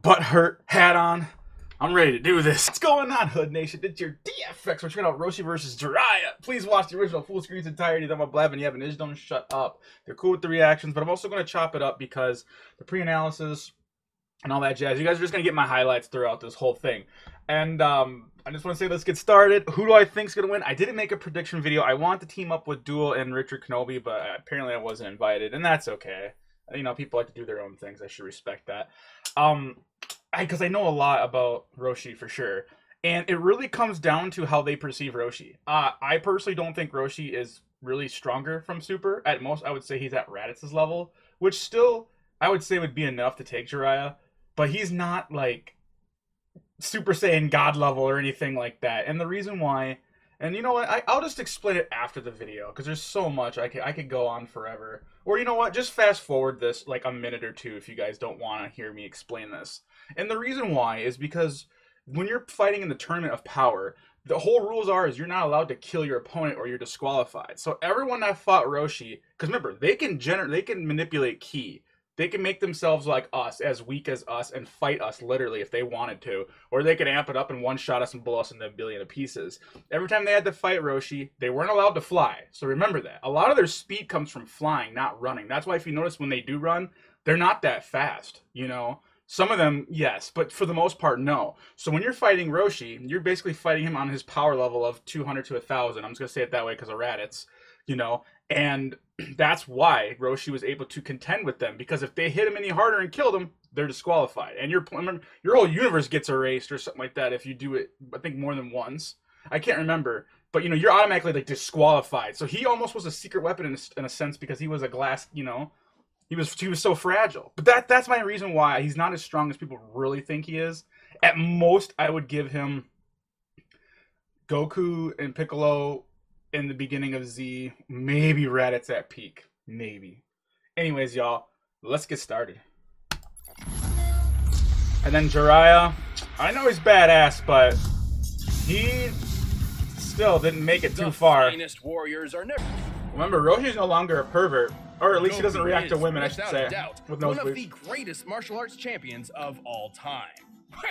butt hurt hat on. I'm ready to do this. What's going on, Hood Nation? It's your DFX. We're checking out Roshi versus Jiraiya. Please watch the original full screen's entirety. Then I'm blabbing. You have Nidge, don't shut up. They're cool with the reactions, but I'm also going to chop it up because the pre-analysis and all that jazz. You guys are just going to get my highlights throughout this whole thing. And I just want to say, let's get started. Who do I think's going to win? I didn't make a prediction video. I want to team up with Duel and Richard Kenobi, but apparently I wasn't invited, and that's okay. You know, people like to do their own things. I should respect that. Because I know a lot about Roshi for sure. And it really comes down to how they perceive Roshi. I personally don't think Roshi is really stronger from Super. At most, I would say he's at Raditz's level, which still, I would say would be enough to take Jiraiya. But he's not, like, Super Saiyan God level or anything like that. And the reason why, and you know what, I'll just explain it after the video, because there's so much I could go on forever. Or you know what, just fast forward this like a minute or two if you guys don't want to hear me explain this. And the reason why is because when you're fighting in the tournament of power, the whole rules is you're not allowed to kill your opponent or you're disqualified. So everyone that fought Roshi, because remember, they can manipulate ki. They can make themselves like us, as weak as us, and fight us literally if they wanted to. Or they could amp it up and one-shot us and blow us into a billion of pieces. Every time they had to fight Roshi, they weren't allowed to fly. So remember that. A lot of their speed comes from flying, not running. That's why if you notice when they do run, they're not that fast, you know? Some of them, yes, but for the most part, no. So when you're fighting Roshi, you're basically fighting him on his power level of 200 to 1,000. I'm just going to say it that way because of Raditz, you know? And that's why Roshi was able to contend with them, because if they hit him any harder and killed him, they're disqualified. And your whole universe gets erased or something like that if you do it, I think, more than once. I can't remember. But, you know, you're automatically, like, disqualified. So he almost was a secret weapon in a sense because he was a glass, you know, he was so fragile. But that's my reason why he's not as strong as people really think he is. At most, I would give him Goku and Piccolo in the beginning of Z, maybe Raditz at peak, maybe. Anyways, y'all, let's get started. And then Jiraiya, I know he's badass, but he still didn't make it too far. Finest warriors are never. Remember, Roshi's no longer a pervert, or at least he doesn't react to women, I should say. With one of the greatest martial arts champions of all time.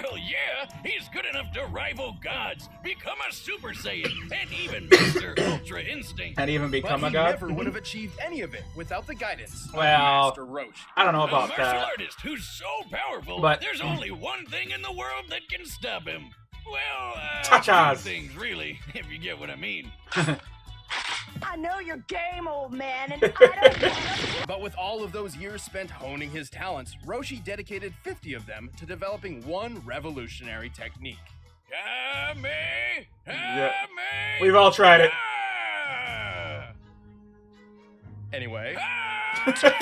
Well, yeah, he's good enough to rival gods, become a Super Saiyan, and even master Ultra Instinct. And even become a god? But he never would have achieved any of it without the guidance of well, Master Roshi. I don't know about that. A martial artist who's so powerful, but there's only one thing in the world that can stop him. Well, two things, really, if you get what I mean. I know your game, old man, and I don't want But with all of those years spent honing his talents, Roshi dedicated 50 of them to developing one revolutionary technique. Yeah. We've all tried it. Anyway. Gotcha.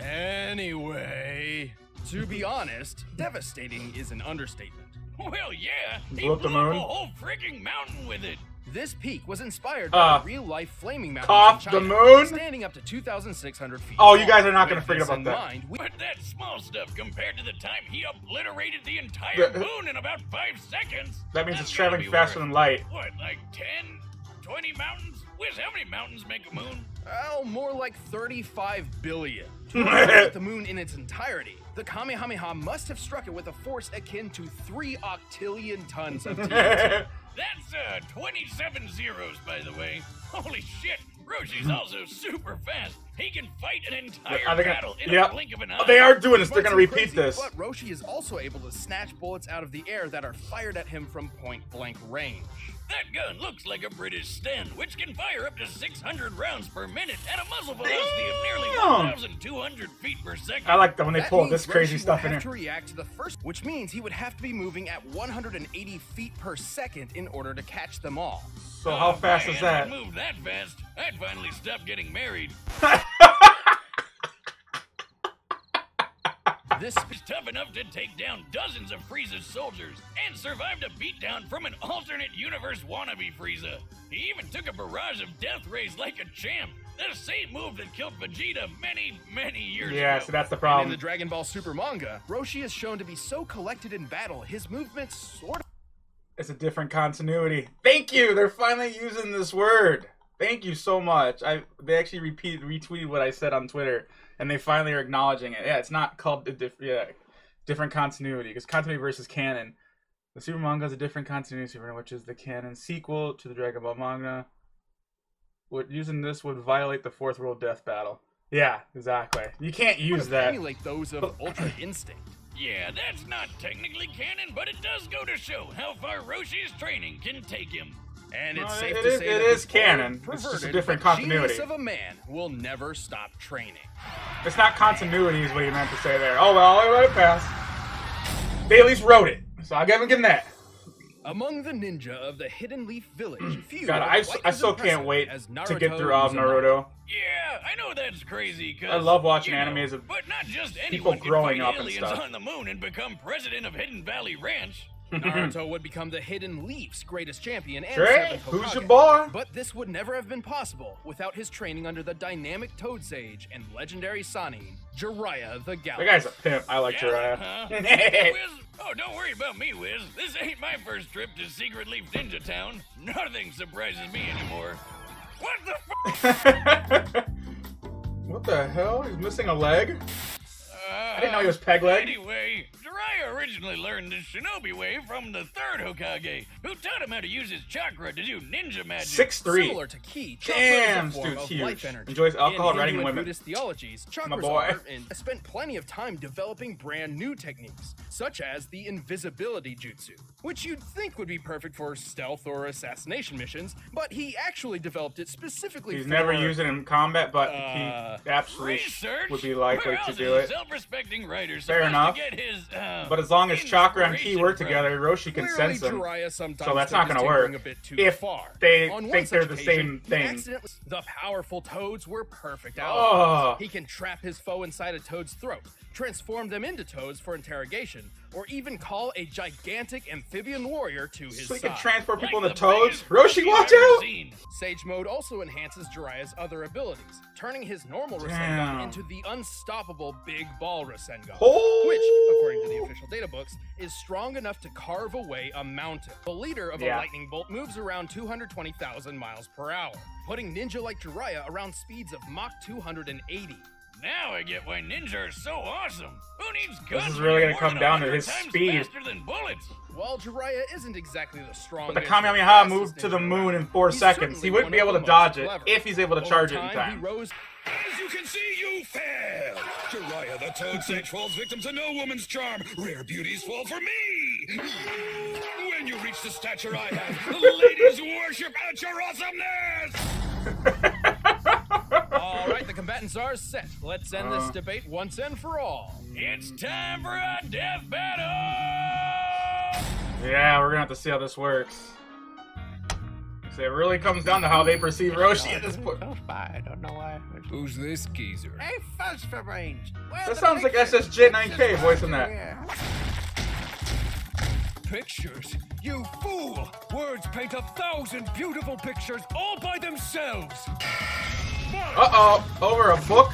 Anyway, to be honest, devastating is an understatement. Well, yeah, he blew up the blew moon. up a whole freaking mountain with it. This peak was inspired by a real-life flaming mountain off in China, the moon, standing up to 2,600 feet. Oh, you guys are not going to forget about that. But that's small stuff compared to the time he obliterated the entire moon in about 5 seconds. That means it's traveling faster than light. What, like 10, 20 mountains? Wiz, how many mountains make a moon? Well, more like 35 billion. To obliterate the moon in its entirety, the Kamehameha must have struck it with a force akin to 3 octillion tons of TNT. That's 27 zeros, by the way. Holy shit, Roshi's also super fast. He can fight an entire battle in a blink of an eye. They are doing this. They're going to repeat this. But Roshi is also able to snatch bullets out of the air that are fired at him from point-blank range. That gun looks like a British Sten, which can fire up to 600 rounds per minute at a muzzle velocity of nearly 1,200 feet per second. I like that when they pull this crazy stuff in here. To react to the first, which means he would have to be moving at 180 feet per second in order to catch them all. So how fast is that? If I moved that fast, I'd finally stop getting married. This is tough enough to take down dozens of Frieza's soldiers and survived a beatdown from an alternate universe wannabe Frieza. He even took a barrage of death rays like a champ. The same move that killed Vegeta many, many years ago. Yeah, so that's the problem. And in the Dragon Ball Super manga, Roshi is shown to be so collected in battle, his movements sort of... It's a different continuity. Thank you! They're finally using this word. Thank you so much. They actually retweeted what I said on Twitter. and they finally are acknowledging it. Yeah, it's not called different continuity, because continuity versus canon. The Super manga is a different continuity, which is the canon sequel to the Dragon Ball manga. Using this would violate the Fourth World Death Battle. Yeah, exactly. You can't use that. Emulate those of Ultra Instinct. Yeah, that's not technically canon, but it does go to show how far Roshi's training can take him. And it's safe to say it that is canon. It's just a different continuity. Genius of a man will never stop training. It's not continuity, is what you meant to say there. Oh well, I let it pass. They at least wrote it, so I'll give him that. Among the ninja of the Hidden Leaf Village, few God, I still can't wait to get through all of Naruto. Yeah, I know that's crazy. Cause, I love watching animes of but not just people anyone growing can up fight and aliens stuff. on the moon and become president of Hidden Valley Ranch. Naruto would become the Hidden Leaf's greatest champion and Drake, seventh who's your Hokage. boy? But this would never have been possible without his training under the dynamic Toad Sage and legendary Sani, Jiraiya the Gallant. That guy's a pimp. I like Jiraiya. Wiz? Oh, don't worry about me, Wiz. This ain't my first trip to Secret Leaf Ninja Town. Nothing surprises me anymore. What the f? What the hell? He's missing a leg? I didn't know he was peg leg. Anyway, Jiraiya originally learned the shinobi way from the third Hokage, who taught him how to use his chakra to do ninja magic. 6'3". Similar to Ki, Damn, chakra is a form dude's of huge. life energy. Enjoys alcohol, In writing, Hindu and and women. Buddhist theologies, My chakras boy. are, and I spent plenty of time developing brand new techniques, such as the invisibility jutsu, which you'd think would be perfect for stealth or assassination missions, but he actually developed it specifically He's for... never used it in combat, but he absolutely Research? would be likely Where to else do is it. a self-respecting writer Fair supposed enough. to get his, But as long as chakra and ki inspiration work from? together, Roshi can Clearly, sense them. Jiraiya sometimes So that's not took gonna his tinkering work a bit too if far. they On one think they're such the occasion, same he thing. accidentally- The powerful toads were perfect Oh. allies. He can trap his foe inside a toad's throat, transform them into toads for interrogation, or even call a gigantic amphibian warrior to his So he side. can transport people Like into the toads. biggest Roshi, you've watch ever out! seen. Sage mode also enhances Jiraiya's other abilities, turning his normal Damn. Rasengan into the unstoppable Big Ball Rasengan, Oh. which, according to the official data books, is strong enough to carve away a mountain. The leader of a Yeah. lightning bolt moves around 220,000 miles per hour, putting ninja like Jiraiya around speeds of Mach 280. Now I get why ninja are so awesome. Who needs guns? This is when really you're gonna come more than down to 100 his times speed. faster than bullets? While Jiraiya isn't exactly the strongest, But the or Kamehameha fastest moved to the ninja moon in around, 4 he's seconds. He certainly wouldn't one be of able the to dodge most it clever. if he's able to Over charge it in He time. rose As you can see, you failed! Jiraiya the Toad Sage falls victim to no woman's charm. Rare beauties fall for me! When you reach the stature I have, the ladies worship at your awesomeness! All right, the combatants are set. Let's end this debate once and for all. It's time for a death battle! Yeah, we're gonna have to see how this works. So it really comes down to how they perceive Roshi at this point. I don't know why. Who's this geezer? Hey, fuzz for range. That sounds like SSJ9K voicing that. Pictures? You fool! Words paint 1,000 beautiful pictures all by themselves! Uh-oh, over a book?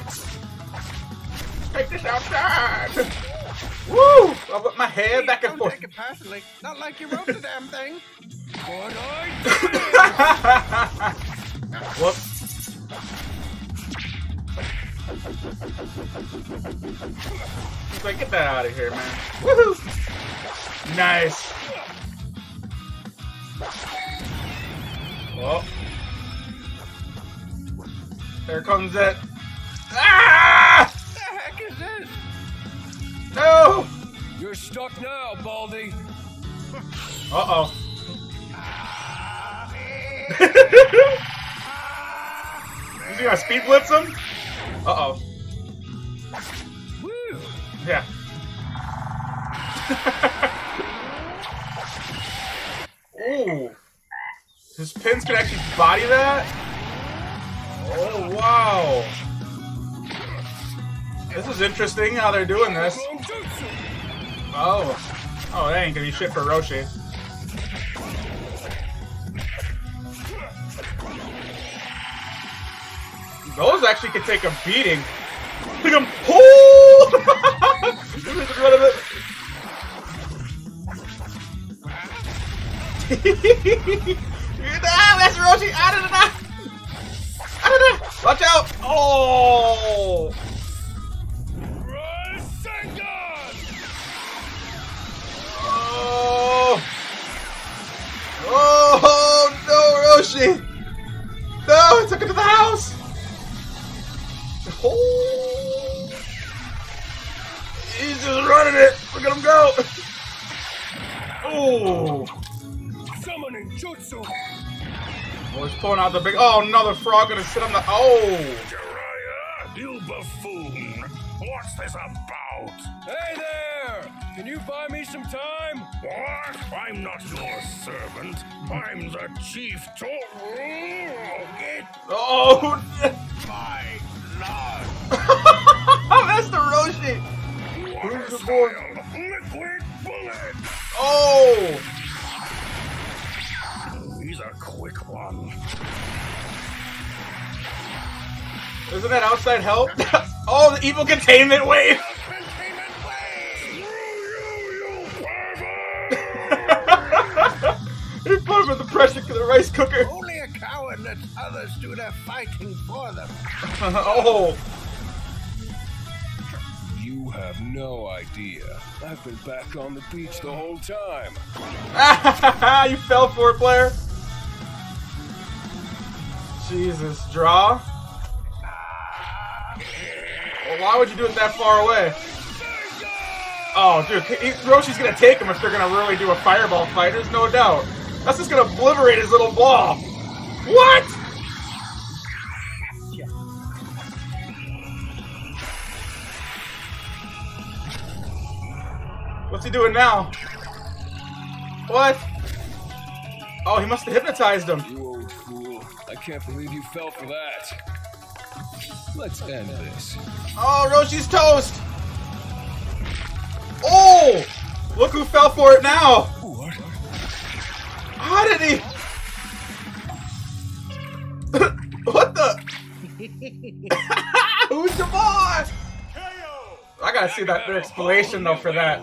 Take this outside! Woo! I'll put my head back and Don't forth. take it personally. Not like you wrote the damn thing. What I Whoops. It's like, get that out of here, man. Woohoo! Nice. Oh. There comes it. Ah! What the heck is this? No! You're stuck now, Baldy. Uh-oh. Is he gonna speed blitz him? Uh-oh. Woo! Yeah. Ooh. His pins can actually body that? Oh, wow. This is interesting how they're doing this. Oh. Oh, that ain't gonna be shit for Roshi. Those actually could take a beating. Look at him pull! Get rid of it. Ah, that's Roshi! Out of the Watch out! Oh! Oh! Summoning jutsu. Oh, he's pulling out the big. Oh no, the frog gonna sit on the. Oh! Jiraiya, you buffoon. What's this about? Hey there! Can you buy me some time? What? I'm not your servant. I'm the chief Get Oh! my blood. That's the Roshi! Who's the boy? Liquid bullet. Oh! He's a quick one. Isn't that outside help? Oh, the evil containment wave! Containment wave. He put him in the pressure to the rice cooker. Only a coward lets others do their fighting for them. Oh! You have no idea. I've been back on the beach the whole time. You fell for it, player. Jesus, draw. Well, why would you do it that far away? Oh, dude, Roshi's gonna take him if they're gonna really do a fireball fight. There's no doubt. That's just gonna obliterate his little ball. What? What's he doing now? What? Oh, he must have hypnotized him. You old fool. I can't believe you fell for that. Let's end this. Oh, Roshi's toast! Oh! Look who fell for it now! What? How did he? What the? Who's your boss? I gotta see that the explanation though for that.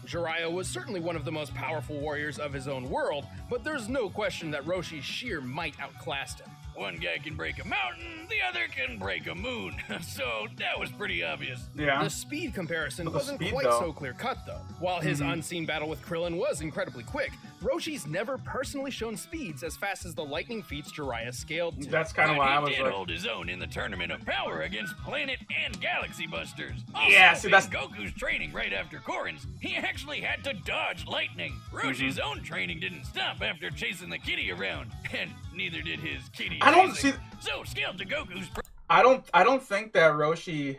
Jiraiya was certainly one of the most powerful warriors of his own world, but there's no question that Roshi's sheer might outclassed him. One guy can break a mountain, the other can break a moon. So that was pretty obvious. Yeah. The speed comparison But the wasn't speed, quite though. so clear-cut, though. While his unseen battle with Krillin was incredibly quick, Roshi's never personally shown speeds as fast as the lightning feats Jiraiya scaled to. That's kind of why I was He did like, hold his own in the tournament of power against Planet and Galaxy Busters. Also, Yeah, see, that's- Goku's training right after Korin's. He actually had to dodge lightning. Roshi's own training didn't stop after chasing the kitty around, and neither did his kitty. I don't chasing. see- So scaled to Goku's. I don't think that Roshi.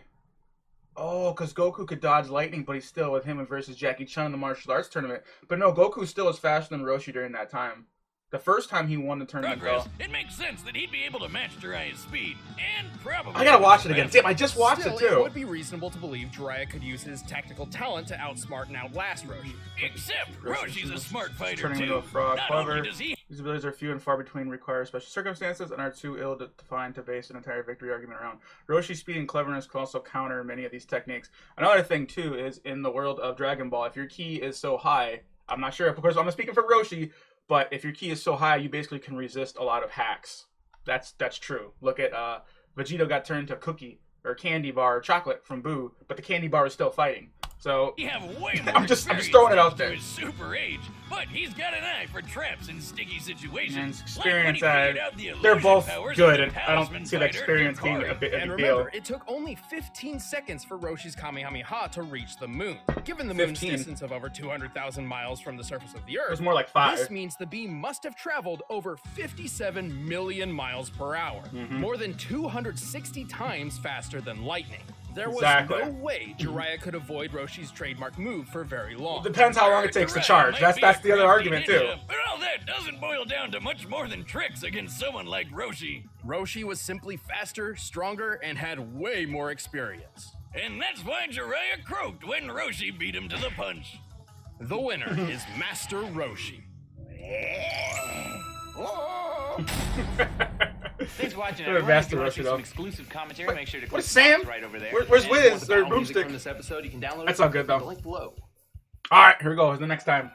Oh, because Goku could dodge lightning, but he's still with him versus Jackie Chan in the martial arts tournament. But no, Goku still is faster than Roshi during that time. The first time he won the tournament, Progress, though. it makes sense that he'd be able to match Jiraiya's speed, and probably. I gotta watch it again. Damn, I just watched Still, it too. would be reasonable to believe Jiraiya could use his tactical talent to outsmart and outlast Roshi. Except Roshi's a smart fighter Turning too. into a frog. Not However, only does he these abilities are few and far between, require special circumstances, and are too ill defined to base an entire victory argument around. Roshi's speed and cleverness can also counter many of these techniques. Another thing too is in the world of Dragon Ball, if your ki is so high, I'm not sure. Of course, I'm speaking for Roshi, but if your ki is so high, you basically can resist a lot of hacks. That's true. Look at Vegeta got turned to cookie or candy bar or chocolate from Boo, but the candy bar is still fighting. So have way more I'm just experience throwing it thanks out to there. his super age, but he's got an eye for traps and sticky situations. And Like experience, when he figured out the they're illusion both powers good, of and the I don't talisman see the fighter, experience being a Karin. big And deal. remember, it took only 15 seconds for Roshi's Kamehameha to reach the moon. Given the moon's 15. distance of over 200,000 miles from the surface of the It Earth, was more like 5. this means the beam must have traveled over 57 million miles per hour, more than 260 times faster than lightning. There was Exactly. no way Jiraiya could avoid Roshi's trademark move for very long. Depends how long it takes to Jiraiya charge. might That's be a the other crafty argument too. ninja, But all that doesn't boil down to much more than tricks against someone like Roshi. Roshi was simply faster, stronger, and had way more experience. And that's why Jiraiya croaked when Roshi beat him to the punch. The winner is Master Roshi. Thanks for watching, They're everyone. If Master you want Roshi, to see though. some exclusive commentary, make sure to click Where's Sam? the box right over there. Where's And if you want Wiz? the Or battle music Boomstick? from this episode, you can download That's it all good, from though. the link below. Alright, here we go. The next time.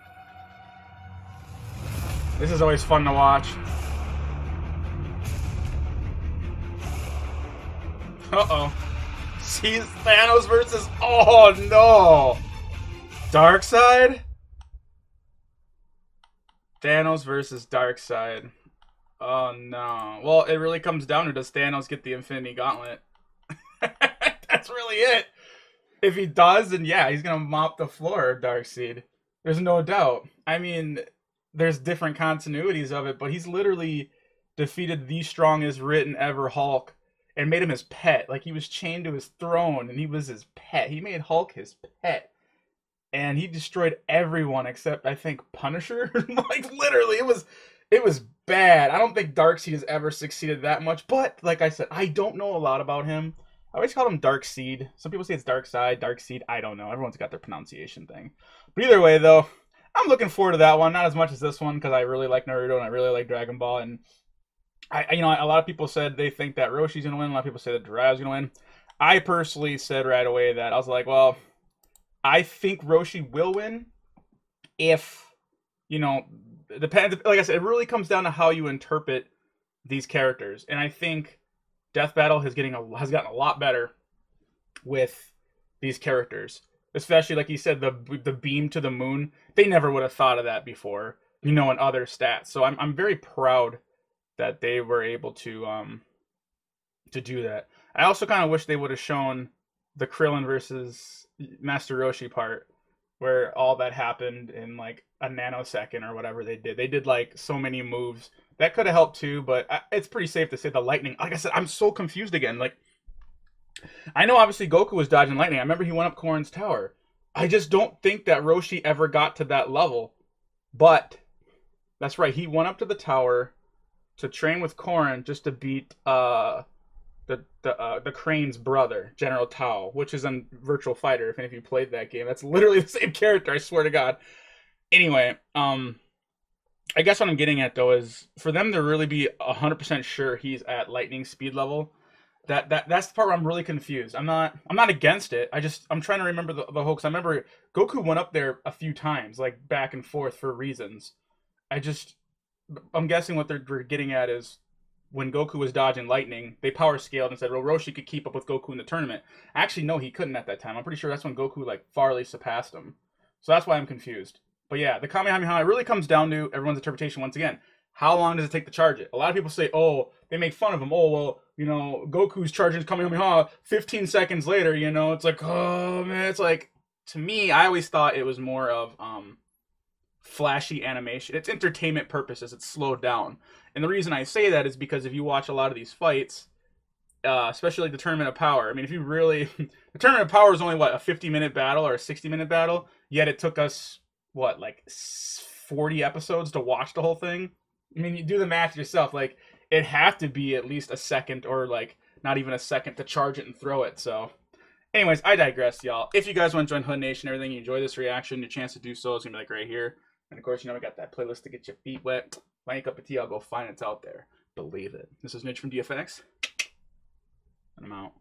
This is always fun to watch. Uh-oh. See Thanos versus... Oh, no! Darkseid? Thanos versus Darkseid. Oh, no. Well, it really comes down to, does Thanos get the Infinity Gauntlet? That's really it. If he does, then yeah, he's gonna mop the floor of Darkseid. There's no doubt. I mean, there's different continuities of it, but he's literally defeated the strongest written ever Hulk and made him his pet. Like, he was chained to his throne and he was his pet. He made Hulk his pet. And he destroyed everyone except, I think, Punisher. Like, literally, it was bad. I don't think Darkseid has ever succeeded that much, but like I said, I don't know a lot about him. I always call him Darkseid. Some people say it's Darkseid, Darkseid. I don't know. Everyone's got their pronunciation thing. But either way, though, I'm looking forward to that one. Not as much as this one because I really like Naruto and I really like Dragon Ball. And a lot of people said they think that Roshi's gonna win. A lot of people say that Jiraiya's gonna win. I personally said right away that I was like, well, I think Roshi will win if, depends. Like I said, it really comes down to how you interpret these characters. And I think Death Battle has gotten a lot better with these characters. Especially, like you said, the beam to the moon. They never would have thought of that before, in other stats. So I'm very proud that they were able to do that. I also kind of wish they would have shown the Krillin versus Master Roshi part, where all that happened in like a nanosecond or whatever they did. They did like so many moves. That could have helped too, but it's pretty safe to say the lightning. Like I said, I'm so confused again. Like, I know obviously Goku was dodging lightning. I remember he went up Korin's tower. I just don't think that Roshi ever got to that level. But that's right. He went up to the tower to train with Korin just to beat the Crane's brother, General Tao, which is on Virtual Fighter. If any of you played that game, that's literally the same character. I swear to God. Anyway, I guess what I'm getting at though is for them to really be 100% sure he's at lightning speed level. That's the part where I'm really confused. I'm not against it. I'm trying to remember the whole, because I remember Goku went up there a few times, like back and forth for reasons. I'm guessing what they're getting at is when Goku was dodging lightning, they power scaled and said, well, Roshi could keep up with Goku in the tournament. Actually, no, he couldn't at that time. I'm pretty sure that's when Goku like farly surpassed him. So that's why I'm confused. But yeah, the Kamehameha, it really comes down to everyone's interpretation once again. How long does it take to charge it? A lot of people say, oh, they make fun of him. Oh, well, Goku's charging Kamehameha 15 seconds later, it's like, oh, man. It's like, to me, I always thought it was more of flashy animation. It's entertainment purposes. It's slowed down. And the reason I say that is because if you watch a lot of these fights, especially like the Tournament of Power, I mean, if you really... the Tournament of Power is only, what, a 50-minute battle or a 60-minute battle? Yet it took us, what, like 40 episodes to watch the whole thing? I mean, you do the math yourself. Like, it had to be at least a second or, like, not even a second to charge it and throw it. So, anyways, I digress, y'all. If you guys want to join Hood Nation and everything, you enjoy this reaction, your chance to do so is going to be, like, right here. And, of course, I got that playlist to get your feet wet. Buy a cup of tea, I'll go find it. It's out there. Believe it. This is Nidge from DFX. And I'm out.